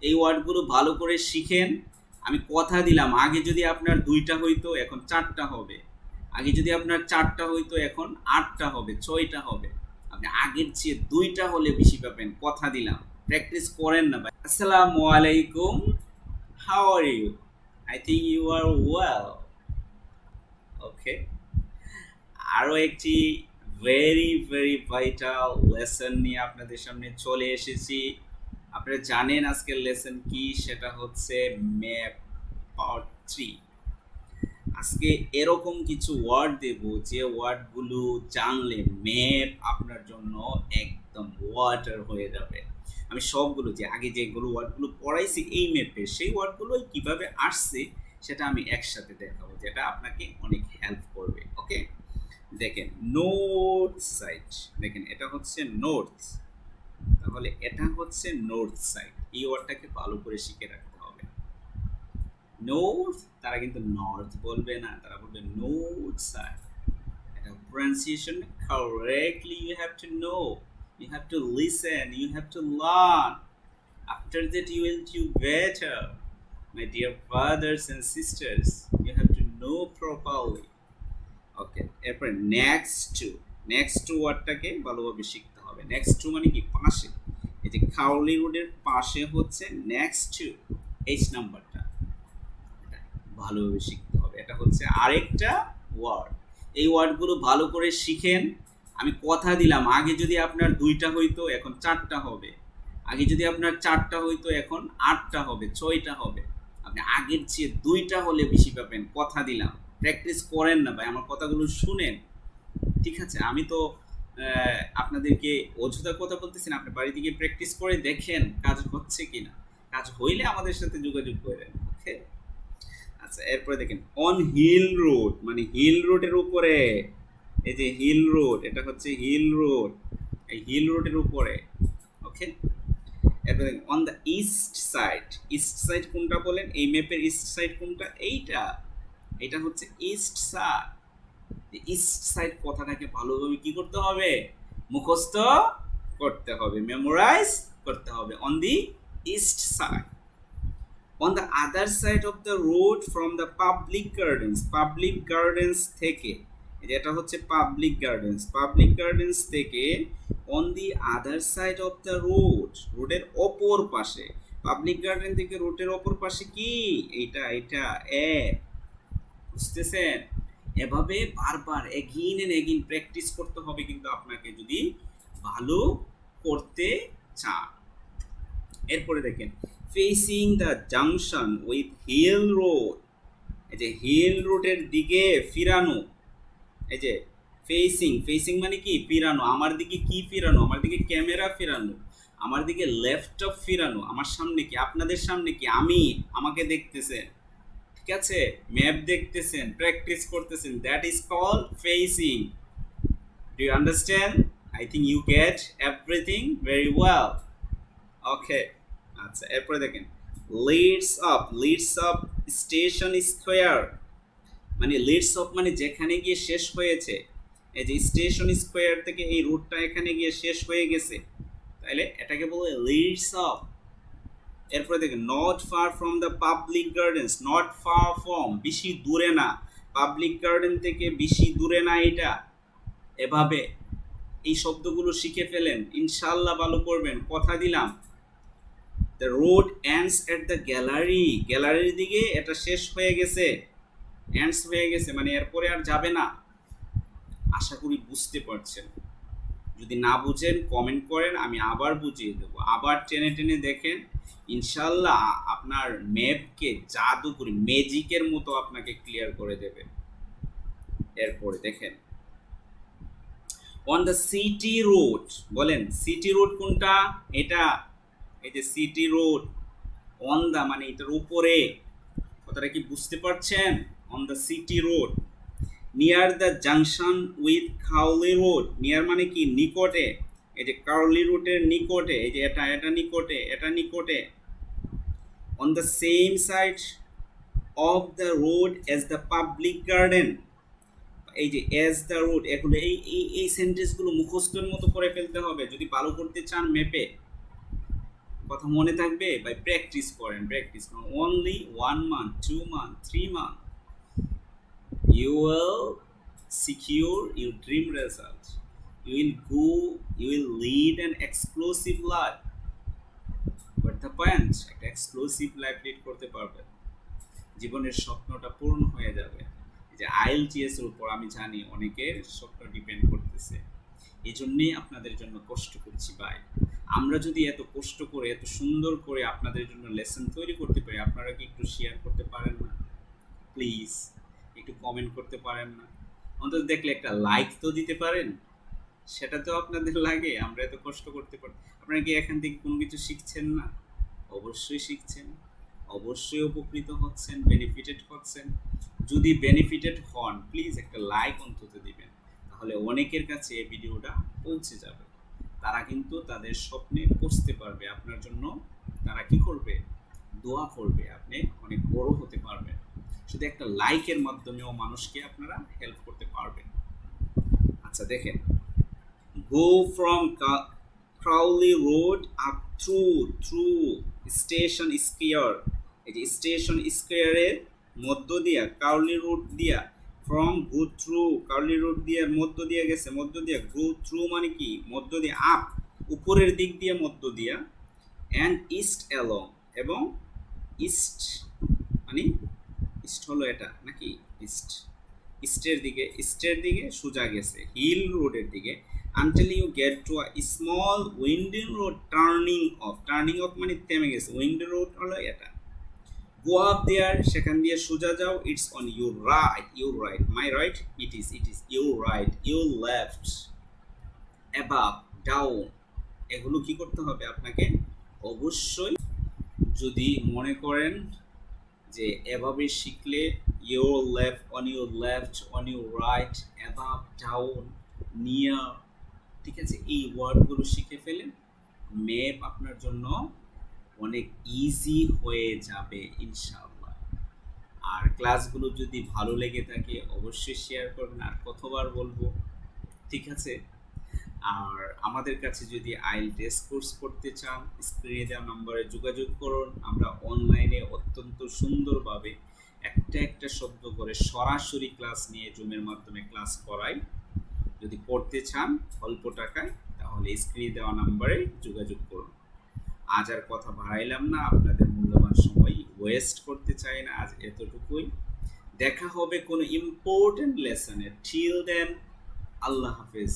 এই ওয়ার্ডগুলো ভালো করে শিখেন। আমি কথা দিলাম আগে যদি আপনার ২টা হইতো এখন ৪টা হবে। আগে যদি আপনার ৪টা হইতো এখন ৮টা হবে, ৬টা হবে। আপনি আগের চেয়ে ২টা হলে বেশি পাবেন, কথা দিলাম। প্র্যাকটিস করেন না ভাই। আসসালামু আলাইকুম। How are you? I think you are well. Okay. আরও একটি ভেরি ভেরি ভাইটাল লেসন নিয়ে আপনাদের সামনে চলে এসেছি। আপনারা জানেন আজকের লেসন কি, সেটা হচ্ছে ম্যাপ পার্ট 3। আজকে এরকম কিছু ওয়ার্ড দেব যে ওয়ার্ডগুলো জানলে ম্যাপ আপনার জন্য একদম ওয়াটার হয়ে যাবে। আমি সবগুলো যে আগে যেগুলো ওয়ার্ডগুলো পড়াইছি এই ম্যাপে সেই ওয়ার্ডগুলো কিভাবে আসছে সেটা আমি একসাথে দেখাবো, যেটা আপনাকে অনেক হেল্প করবে। ওকে, দেখেন নর্থ সাইড, দেখেন এটা হচ্ছে নর্থ, তাহলে এটা হচ্ছে নর্থ সাইড। এই ওয়ার্ডটাকে ভালো করে শিখে রাখতে হবে। নর্থ, তারা কিন্তু নর্থ বলবে না, তারা বলবে নর্থ সাইড। এটা pronunciation correctly you have to know, you have to listen, you have to learn. After that you will do better. My dear brothers and sisters, you have to know properly. ওকে, এরপরে next two ওয়ার্ডটাকে ভালোভাবে শিখতে হবে। Next two মানে কি? পাশে। এই যে খাওয়ালি রোডের পাশে হচ্ছে নেক্সট টু, এইচ নাম্বারটা, এটা ভালোভাবে শিখতে হবে। এটা হচ্ছে আরেকটা ওয়ার্ড। এই ওয়ার্ডগুলো ভালো করে শিখেন। আমি কথা দিলাম আগে যদি আপনার ২টা হইতো এখন ৪টা হবে। আগে যদি আপনার ৪টা হইতো এখন ৮টা হবে, ৬টা হবে। আপনি আগের চেয়ে ২টা হলে বেশি পাবেন, কথা দিলাম। প্র্যাকটিস করেন না ভাই, আমার কথাগুলো শুনেন। ঠিক আছে, আমি তো আপনাদেরকে অযথা কথা বলতেছি না। আপনি বাড়িতে গিয়ে প্র্যাকটিস করে দেখেন কাজ হচ্ছে কিনা। কাজ হইলে আমাদের সাথে যোগাযোগ করেন। ওকে, আচ্ছা এরপরে দেখেন অন হিল রোড, মানে হিল রোডের উপরে। এই যে হিল রোড, এটা হচ্ছে হিল রোড, এই হিল রোডের উপরে। ওকে, এরপরে দেখেন on the east side. East side কোনটা বলেন? এই ম্যাপের ইস্ট সাইড কোনটা? এইটা, এটা হচ্ছে ইস্ট সাইড। ইস্ট সাইড কথাটাকে ভালোভাবে কি করতে হবে? মুখস্থ করতে হবে, মেমোরাইজ করতে হবে। On the east side. On the other side of the road from the public gardens, public gardens থেকে, এটা হচ্ছে পাবলিক গার্ডেন্স, পাবলিক গার্ডেন্স থেকে on the other side of the road, রোডের অপর পাশে। পাবলিক গার্ডেন থেকে রোডের অপর পাশে কি? এইটা, এটা এ, বুঝতেছেন? এভাবে বারবার এগিন এন্ড এগিন প্র্যাকটিস করতে হবে কিন্তু আপনাকে, যদি ভালো করতে চান। এরপরে দেখেন facing the junction with hill road, এই যে হিল রোডের দিকে ফিরানো। এই যে ফেসিং, ফেসিং মানে কি? ফিরানো। আমার দিকে কি ফিরানো? আমার দিকে ক্যামেরা ফিরানো, আমার দিকে ল্যাপটপ ফিরানো। আমার সামনে কি? আপনাদের সামনে কি? আমি, আমাকে দেখতেছেন, ঠিক আছে? ম্যাপ দেখতেছেন, প্র্যাকটিস করতেছেন, that is called facing. Do you understand? I think you get everything very well. Okay, আচ্ছা এরপরে দেখেন leads up, leads up station square, মানে লিডস আপ মানে যেখানে গিয়ে শেষ হয়েছে। এই যে স্টেশন স্কোয়ার থেকে এই রুটটা এখানে গিয়ে শেষ হয়ে গেছে, তাহলে এটাকে বলে লিডস আপ। এরপরে দেখেন not far from the public gardens, not far from, বেশি দূরে না, পাবলিক গার্ডেন থেকে বেশি দূরে না, এটা। এভাবে এই শব্দগুলো শিখে ফেলেন, ইনশাল্লাহ ভালো করবেন, কথা দিলাম। The road ends at the gallery, গ্যালারির দিকে এটা শেষ হয়ে গেছে, এন্ডস হয়ে গেছে মানে এরপরে আর যাবে না। আশা করি বুঝতে পারছেন। যদি না বুঝেন কমেন্ট করেন, আমি আবার বুঝিয়ে দেবো। আবার টেনে টেনে দেখেন, ইনশাল্লাহ আপনার ম্যাপকে জাদু করে ম্যাজিকের মতো আপনাকে ক্লিয়ার করে দেবে। এরপরে দেখেন অন দ্য সিটি রোড, বলেন সিটি রোড কোনটা? এটা, এই যে সিটি রোড। অন দ্য মানে এটার উপরে, কথাটা কি বুঝতে পারছেন? On the city road near the junction with খাওলি রোড, নিয়ার মানে কি? নিকটে। এই যে কাউলি রোডের নিকটে, এই যে এটা, এটা নিকটে, এটা নিকটে। On the same side of the road as the public garden, এই যে এজ দ্য রোড, এগুলো এই এই এই সেন্টেন্সগুলো মুখস্থের মতো করে ফেলতে হবে যদি ভালো করতে চান ম্যাপে। কথা মনে থাকবে বাই প্র্যাকটিস করেন, প্র্যাকটিস করেন। Only 1 month, 2 month, 3 month, you will secure your dream result. You will go, you will lead an exclusive life. But the point, একটা এক্সক্লুসিভ লাইফ লিড করতে পারবেন, জীবনের স্বপ্নটা পূরণ হয়ে যাবে। যে IELTS এর উপর আমি জানি অনেকের স্বপ্ন ডিপেন্ড করতেছে, এই জন্যেই আপনাদের জন্য কষ্ট করছি ভাই। আমরা যদি এত কষ্ট করে এত সুন্দর করে আপনাদের জন্য লেসন তৈরি করতে পারি, আপনারা কি একটু শেয়ার করতে পারেন না? প্লিজ একটু কমেন্ট করতে পারেন না? অন্তত দেখলে একটা লাইক তো দিতে পারেন, সেটা তো আপনাদের লাগে। আমরা এত কষ্ট করতে পারি, আপনারা কি এখান থেকে কোনো কিছু শিখছেন না? অবশ্যই শিখছেন, অবশ্যই উপকৃত হচ্ছেন, বেনিফিটেড হচ্ছেন। যদি বেনিফিটেড হন প্লিজ একটা লাইক অন্তত দিবেন, তাহলে অনেকের কাছে এই ভিডিওটা পৌঁছে যাবে। তারা কিন্তু তাদের স্বপ্নে পৌঁছতে পারবে আপনার জন্য। তারা কি করবে? দোয়া করবে, আপনি অনেক বড় হতে পারবেন। শুধু একটা লাইকের মাধ্যমেও মানুষকে আপনারা হেল্প করতে পারবেন। আচ্ছা দেখেন, go from Crowley Road up through Station Square, এই যে স্টেশন স্কোয়ারের মধ্য দিয়া কার্লি রোড দিয়া, from go through Curley road দিয়ে মধ্য দিয়ে গেছে, মধ্য দিয়া গো থ্রু মানে কি মধ্য দিয়ে, আপ উপরের দিক দিয়ে মধ্য দিয়া, অ্যান্ড ইস্ট অ্যালং এবং ইস্ট মানে ইস্ট হলো এটা নাকি, ইস্টের দিকে সোজা গেছে হিল রোডের দিকে, until you get to a small winding road turning off মানে থেমে গেছে, winding road হলো এটা। go up there, সেখান দিয়ে সোজা যাও, it's on your right, my right, it is your right, your left, above, down, এগুলো কি করতে হবে আপনাকে? অবশ্যই যদি মনে করেন যে এভাবে শিখলে your left, on your right, above, down, near, ঠিক আছে, এই ওয়ার্ডগুলো শিখে ফেলেন, ম্যাপ আপনার জন্য অনেক ইজি হয়ে যাবে ইনশাআল্লাহ। আর ক্লাসগুলো যদি ভালো লেগে থাকে অবশ্যই শেয়ার করবেন, আর কতবার বলবো, ঠিক আছে? আর আমাদের কাছে যদি IELTS কোর্স করতে চান, স্ক্রিনে দেওয়া নম্বরে যোগাযোগ করুন। আমরা অনলাইনে অত্যন্ত সুন্দরভাবে একটা শব্দ করে সরাসরি ক্লাস নিয়ে জুমের মাধ্যমে ক্লাস করাই। যদি পড়তে চান অল্প টাকায়, তাহলে স্ক্রিনে দেওয়া নম্বরে যোগাযোগ করুন। আজ আর কথা বাড়াইলাম না, আপনাদের মূল্যবান সময় ওয়েস্ট করতে চাই না। আজ এতটুকুই, দেখা হবে কোনো ইম্পর্টেন্ট লেসনে। টিল দেন, আল্লাহ হাফেজ।